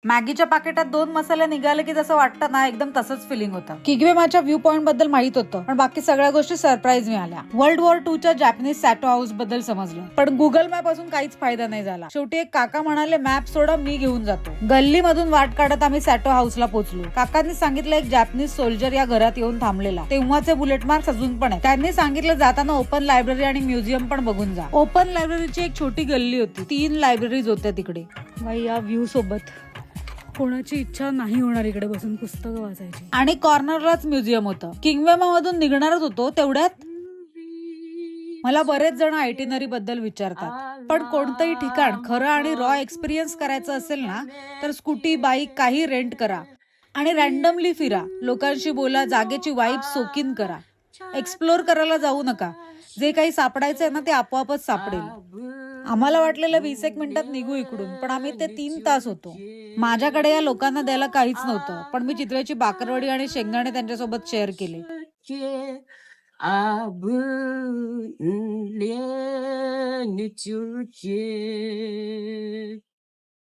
मॅगीच्या पाकिटात 2 मसाले निघाले की जसं वाटतं ना, एकदम तसंच फिलिंग होतं. किग्वेमाच्या व्ह्यू पॉइंट बद्दल माहित होतं, पण बाकी सगळ्या गोष्टी सरप्राईज मिळाल्या. वर्ल्ड वॉर 2 च्या जॅपनीज सॅटो हाऊस बद्दल समजलं, पण गुगल मॅप असून काहीच फायदा नाही झाला. शेवटी एक काका म्हणाले, मॅप सोडा, मी घेऊन जातो. गल्ली मधून वाट काढत आम्ही सॅटो हाऊसला पोहोचलो. काकांनी सांगितलं एक जॅपनीज सोल्जर या घरात येऊन थांबलेला. तेव्हाचे बुलेट मार्क्स अजून पण आहेत. त्यांनी सांगितलं जाताना ओपन लायब्ररी आणि म्युझियम पण बघून जा. ओपन लायब्ररीची एक छोटी गल्ली होती, 3 लायब्ररीज होत्या तिकडे. बाई, या व्ह्यू सोबत कोणाची इच्छा नाही होणार इकडे बसून पुस्तकं वाचायची. आणि कॉर्नरलाच म्युझियम होतं. किंगवेमा मधून निघणारच होतो तेवढ्यात मला बरेच जण आयटिनरी बद्दल विचारतात, पण कोणतंही ठिकाण खरं आणि रॉ एक्सपिरियन्स करायचं असेल ना, तर स्कूटी, बाईक काही रेंट करा आणि रॅन्डमली फिरा. लोकांशी बोला, जागेची वाईब सोकिन करा. एक्सप्लोर करायला जाऊ नका. जे काही सापडायचंय ना, ते आपोआपच सापडेल. आम्हाला वाटलेलं 20 मिनिटात निघू इकडून, पण आम्ही ते 3 तास होतो. माझ्याकडे या लोकांना द्यायला काहीच नव्हतं, पण मी चित्र्याची बाकरवडी आणि शेंगदाणे त्यांच्यासोबत शेअर केले.